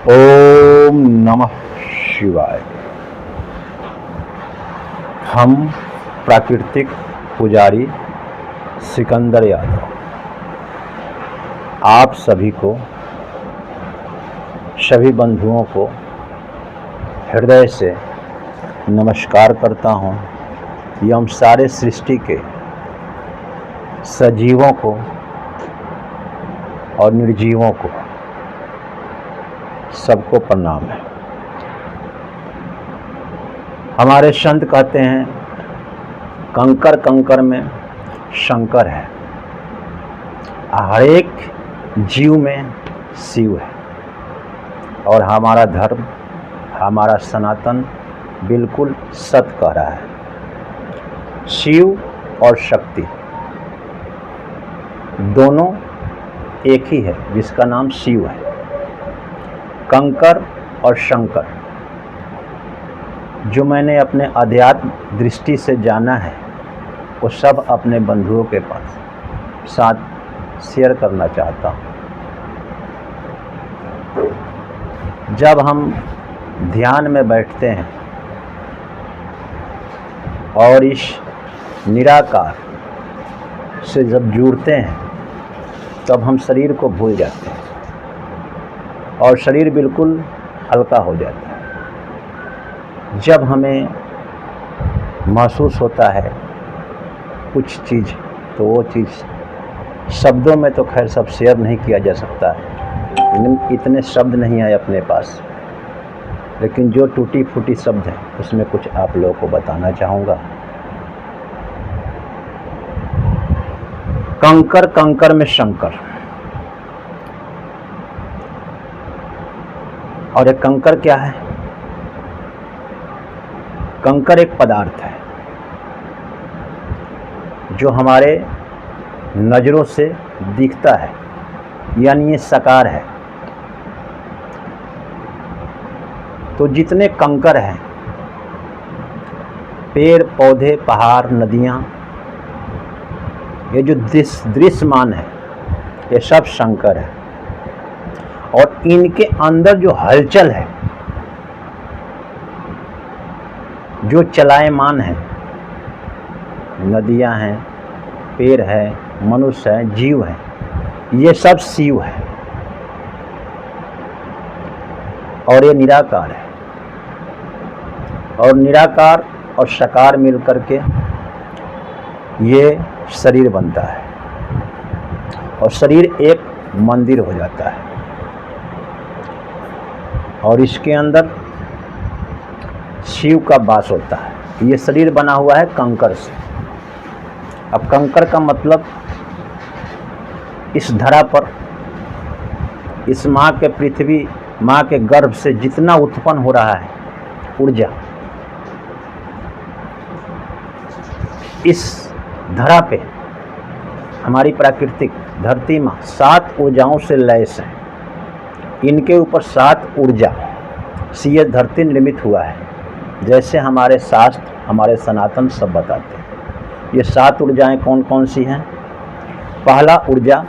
ओम नमः शिवाय। हम प्राकृतिक पुजारी सिकंदर यादव आप सभी को, सभी बंधुओं को हृदय से नमस्कार करता हूँ एवं सारे सृष्टि के सजीवों को और निर्जीवों को सबको प्रणाम है। हमारे संत कहते हैं कंकर कंकर में शंकर है, हर एक जीव में शिव है। और हमारा धर्म, हमारा सनातन बिल्कुल सत्य कह रहा है। शिव और शक्ति दोनों एक ही है, जिसका नाम शिव है। कंकर और शंकर जो मैंने अपने अध्यात्म दृष्टि से जाना है, वो सब अपने बंधुओं के पास साथ शेयर करना चाहता हूँ। जब हम ध्यान में बैठते हैं और इस निराकार से जब जुड़ते हैं, तब हम शरीर को भूल जाते हैं और शरीर बिल्कुल हल्का हो जाता है। जब हमें महसूस होता है कुछ चीज़, तो वो चीज़ शब्दों में तो खैर सब शेयर नहीं किया जा सकता है, लेकिन इतने शब्द नहीं आए अपने पास। लेकिन जो टूटी फूटी शब्द है, उसमें कुछ आप लोगों को बताना चाहूँगा। कंकर कंकर में शंकर। और एक कंकर क्या है? कंकर एक पदार्थ है जो हमारे नज़रों से दिखता है, यानी ये साकार है। तो जितने कंकर हैं, पेड़ पौधे पहाड़ नदियाँ, ये जो दृश्यमान है, ये सब शंकर है। और इनके अंदर जो हलचल है, जो चलायमान है, नदियां हैं, पेड़ है, मनुष्य है, जीव है, ये सब शिव है। और ये निराकार है। और निराकार और साकार मिलकर के ये शरीर बनता है, और शरीर एक मंदिर हो जाता है। और इसके अंदर शिव का वास होता है। ये शरीर बना हुआ है कंकर से। अब कंकर का मतलब इस धरा पर, इस माँ के पृथ्वी, माँ के गर्भ से जितना उत्पन्न हो रहा है ऊर्जा, इस धरा पे हमारी प्राकृतिक धरती माँ 7 ऊर्जाओं से लैस है। इनके ऊपर 7 ऊर्जा से ये धरती निर्मित हुआ है, जैसे हमारे शास्त्र, हमारे सनातन सब बताते हैं। ये 7 ऊर्जाएं कौन कौन सी हैं? पहला ऊर्जा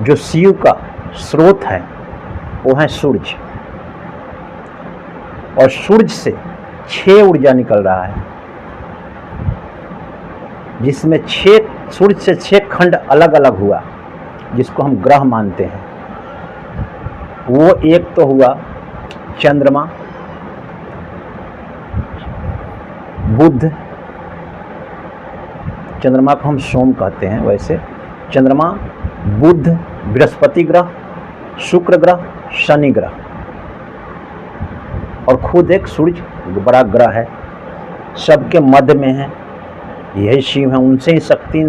जो शिव का स्रोत है, वो है सूर्य। और सूर्य से 6 ऊर्जा निकल रहा है, जिसमें 6 सूर्य से 6 खंड अलग अलग हुआ, जिसको हम ग्रह मानते हैं। वो एक तो हुआ चंद्रमा, बुध, चंद्रमा को हम सोम कहते हैं। वैसे चंद्रमा, बुध, बृहस्पति ग्रह, शुक्र ग्रह, शनि ग्रह, और खुद एक सूर्य बड़ा ग्रह है, सबके मध्य में है। यही शिव है, उनसे ही शक्ति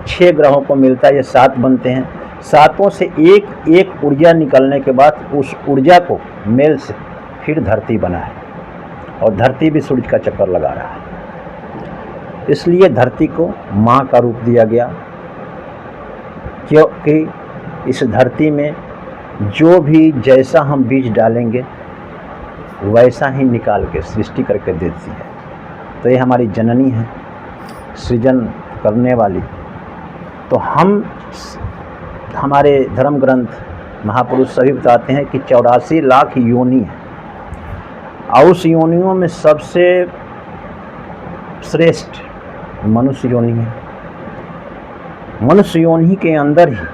6 ग्रहों को मिलता है, ये 7 बनते हैं। 7 से एक एक ऊर्जा निकलने के बाद उस ऊर्जा को मेल से फिर धरती बना है, और धरती भी सूर्य का चक्कर लगा रहा है। इसलिए धरती को माँ का रूप दिया गया, क्योंकि इस धरती में जो भी जैसा हम बीज डालेंगे, वैसा ही निकाल के सृष्टि करके देती है। तो ये हमारी जननी है, सृजन करने वाली। तो हम हमारे धर्म ग्रंथ महापुरुष सभी बताते हैं कि 84 लाख योनि है, और उस योनियों में सबसे श्रेष्ठ मनुष्य योनि है। मनुष्य योनि के अंदर ही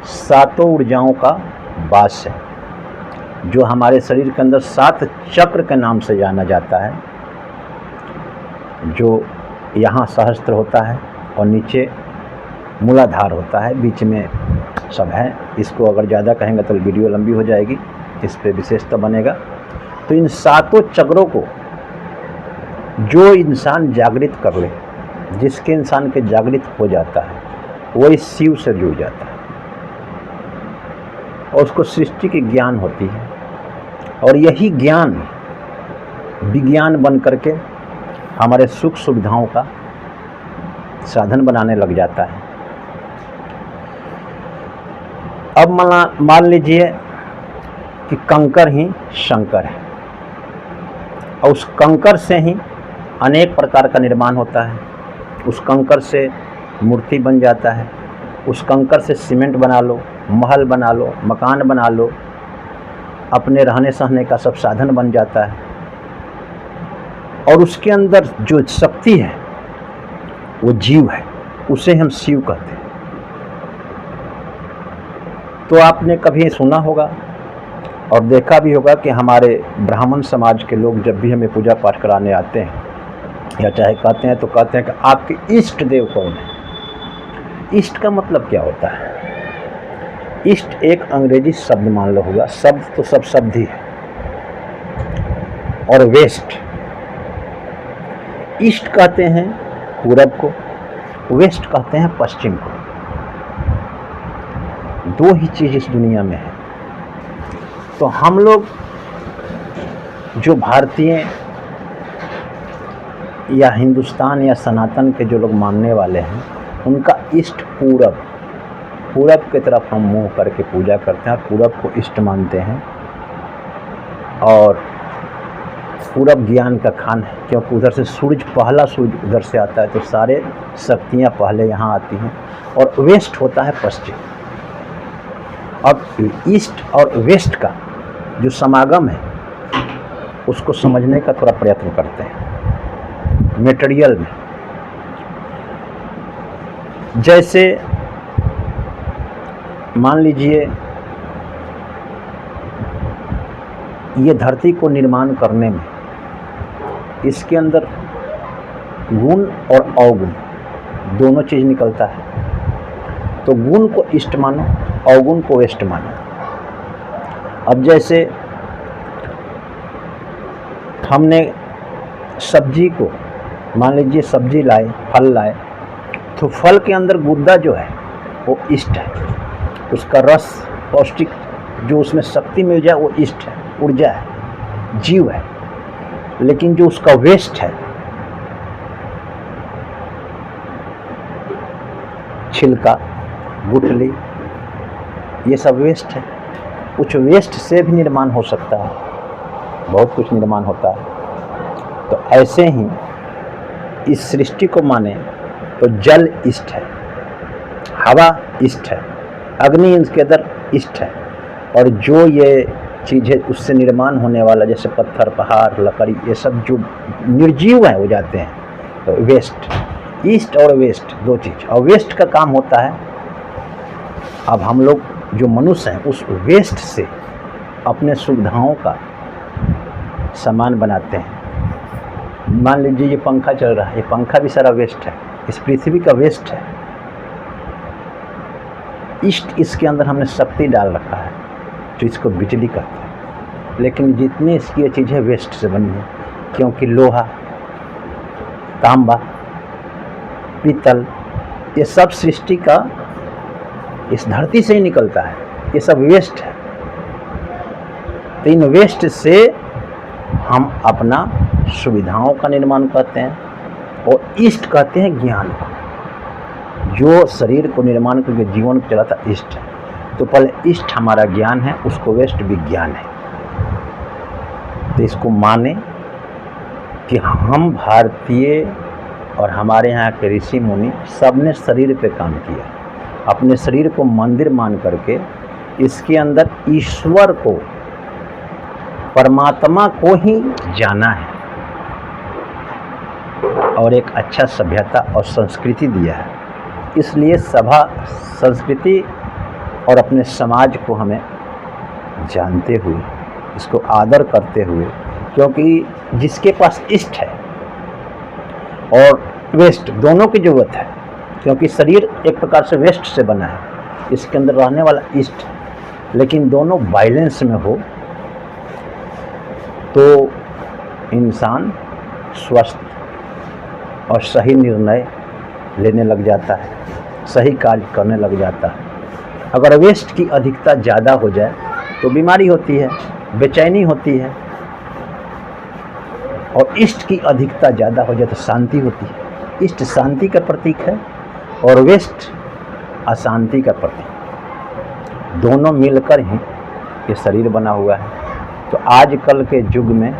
7 ऊर्जाओं का वास है, जो हमारे शरीर के अंदर 7 चक्र के नाम से जाना जाता है, जो यहाँ सहस्त्र होता है और नीचे मूलाधार होता है, बीच में सब है। इसको अगर ज़्यादा कहेंगे तो वीडियो लंबी हो जाएगी, इस पे विशेषता बनेगा। तो इन 7 चक्रों को जो इंसान जागृत कर ले, जिसके इंसान के जागृत हो जाता है, वो इस शिव से जुड़ जाता है और उसको सृष्टि की ज्ञान होती है, और यही ज्ञान विज्ञान बन करके हमारे सुख सुविधाओं का साधन बनाने लग जाता है। अब मान लीजिए कि कंकर ही शंकर है, और उस कंकर से ही अनेक प्रकार का निर्माण होता है। उस कंकर से मूर्ति बन जाता है, उस कंकर से सीमेंट बना लो, महल बना लो, मकान बना लो, अपने रहने सहने का सब साधन बन जाता है। और उसके अंदर जो शक्ति है वो जीव है, उसे हम शिव कहते हैं। तो आपने कभी सुना होगा और देखा भी होगा कि हमारे ब्राह्मण समाज के लोग जब भी हमें पूजा पाठ कराने आते हैं या चाहे कहते हैं तो कहते हैं कि आपके इष्ट देव कौन है। इष्ट का मतलब क्या होता है? इष्ट एक अंग्रेजी शब्द मान लो होगा, शब्द तो सब शब्द ही है। और वेस्ट, ईस्ट कहते हैं पूरब को, वेस्ट कहते हैं पश्चिम को। 2 ही चीज़ इस दुनिया में है। तो हम लोग जो भारतीय या हिंदुस्तान या सनातन के जो लोग मानने वाले हैं, उनका इष्ट पूरब, पूरब की तरफ हम मुँह करके पूजा करते हैं, पूरब को इष्ट मानते हैं। और पूरब ज्ञान का खान है, क्योंकि उधर से पहला सूरज उधर से आता है, तो सारे शक्तियाँ पहले यहाँ आती हैं। और वेस्ट होता है पश्चिम। अब ईस्ट और वेस्ट का जो समागम है उसको समझने का थोड़ा प्रयत्न करते हैं मटेरियल में। जैसे मान लीजिए ये धरती को निर्माण करने में इसके अंदर गुण और अवगुण दोनों चीज़ निकलता है। तो गुण को इष्ट मानो, अवगुण को वेस्ट मानो। अब जैसे हमने सब्जी को, मान लीजिए सब्जी लाए, फल लाए, तो फल के अंदर गुद्दा जो है वो इष्ट है, उसका रस पौष्टिक जो उसमें शक्ति मिल जाए वो इष्ट है, ऊर्जा है, जीव है। लेकिन जो उसका वेस्ट है, छिलका, गुठली, ये सब वेस्ट है। कुछ वेस्ट से भी निर्माण हो सकता है, बहुत कुछ निर्माण होता है। तो ऐसे ही इस सृष्टि को माने तो जल इष्ट है, हवा इष्ट है, अग्नि इसके अंदर इष्ट है, और जो ये चीज़ें उससे निर्माण होने वाला जैसे पत्थर, पहाड़, लकड़ी, ये सब जो निर्जीव हैं हो जाते हैं, तो वेस्ट, ईस्ट और वेस्ट 2 चीज़। और वेस्ट का काम होता है, अब हम लोग जो मनुष्य हैं उस वेस्ट से अपने सुविधाओं का सामान बनाते हैं। मान लीजिए ये पंखा चल रहा है, ये पंखा भी सारा वेस्ट है, इस पृथ्वी का वेस्ट है। ईस्ट, इसके अंदर हमने शक्ति डाल रखा है जो इसको बिजली कहते हैं। लेकिन जितनी इसकी चीज़ें वेस्ट से बनी है, क्योंकि लोहा, तांबा, पीतल, ये सब सृष्टि का इस धरती से ही निकलता है, ये सब वेस्ट है। तो इन वेस्ट से हम अपना सुविधाओं का निर्माण करते हैं, और ईस्ट कहते हैं ज्ञान को, जो शरीर को निर्माण करके जीवन को चलाता ईस्ट है। तो पहले ईस्ट हमारा ज्ञान है, उसको वेस्ट विज्ञान है। तो इसको माने कि हम भारतीय और हमारे यहाँ के ऋषि मुनि सब ने शरीर पे काम किया, अपने शरीर को मंदिर मान करके इसके अंदर ईश्वर को, परमात्मा को ही जाना है और एक अच्छा सभ्यता और संस्कृति दिया है। इसलिए सभा, संस्कृति और अपने समाज को हमें जानते हुए, इसको आदर करते हुए, क्योंकि जिसके पास ईस्ट है और वेस्ट दोनों की ज़रूरत है, क्योंकि शरीर एक प्रकार से वेस्ट से बना है, इसके अंदर रहने वाला ईस्ट है, लेकिन दोनों बैलेंस में हो तो इंसान स्वस्थ और सही निर्णय लेने लग जाता है, सही कार्य करने लग जाता है। अगर वेस्ट की अधिकता ज़्यादा हो जाए तो बीमारी होती है, बेचैनी होती है, और ईस्ट की अधिकता ज़्यादा हो जाए तो शांति होती है। ईस्ट शांति का प्रतीक है और वेस्ट अशांति का प्रतीक। दोनों मिलकर ही ये शरीर बना हुआ है। तो आजकल के युग में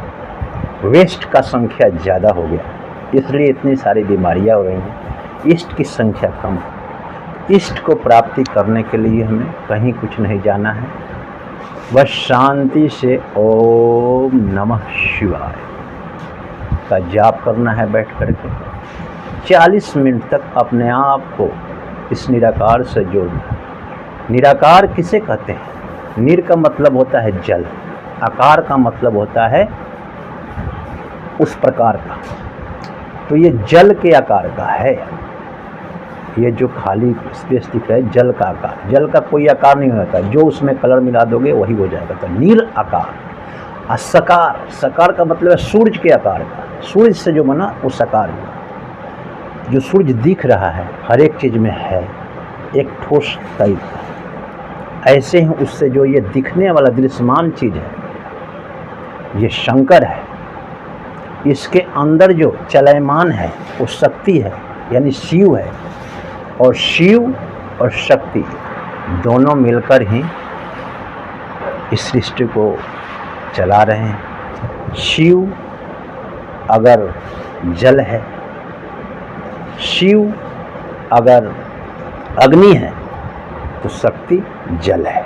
वेस्ट का संख्या ज़्यादा हो गया, इसलिए इतनी सारी बीमारियां हो रही हैं। ईस्ट की संख्या कम है। ईस्ट को प्राप्ति करने के लिए हमें कहीं कुछ नहीं जाना है, बस शांति से ओम नमः शिवाय का जाप करना है। बैठ करके 40 मिनट तक अपने आप को इस निराकार से जोड़ना है। निराकार किसे कहते हैं? निर का मतलब होता है जल, आकार का मतलब होता है उस प्रकार का। तो ये जल के आकार का है। ये जो खाली स्पेस दिख रहा है जल का आकार, जल का कोई आकार नहीं होता, जो उसमें कलर मिला दोगे वही हो जाएगा। तो नीर आकार। और सकार, सकार का मतलब है सूरज के आकार का। सूरज से जो बना वो सकार हुआ। जो सूरज दिख रहा है हर एक चीज़ में है, एक ठोस टाइप का। ऐसे ही उससे जो ये दिखने वाला दृश्यमान चीज़ है ये शंकर है। इसके अंदर जो चलयमान है वो शक्ति है, यानी शिव है। और शिव और शक्ति दोनों मिलकर ही इस सृष्टि को चला रहे हैं। शिव अगर जल है, शिव अगर अग्नि है तो शक्ति जल है।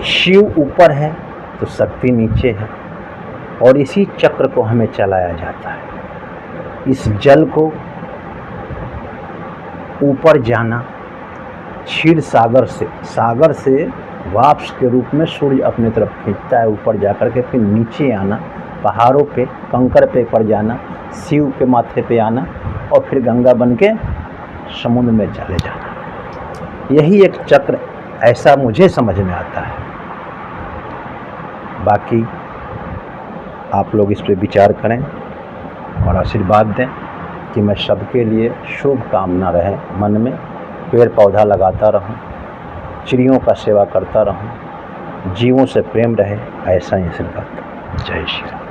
शिव ऊपर है तो शक्ति नीचे है, और इसी चक्र को हमें चलाया जाता है। इस जल को ऊपर जाना, क्षीर सागर से वाष्प के रूप में सूर्य अपने तरफ खींचता है ऊपर जाकर के, फिर नीचे आना, पहाड़ों पे कंकड़ पे पर जाना, शिव के माथे पे आना, और फिर गंगा बन के समुद्र में चले जाना। यही एक चक्र ऐसा मुझे समझ में आता है। बाकी आप लोग इस पर विचार करें और आशीर्वाद दें कि मैं सबके लिए शुभ कामना रहे मन में। पेड़ पौधा लगाता रहूं, चिड़ियों का सेवा करता रहूं, जीवों से प्रेम रहे, ऐसा ही आशीर्वाद। जय श्री राम।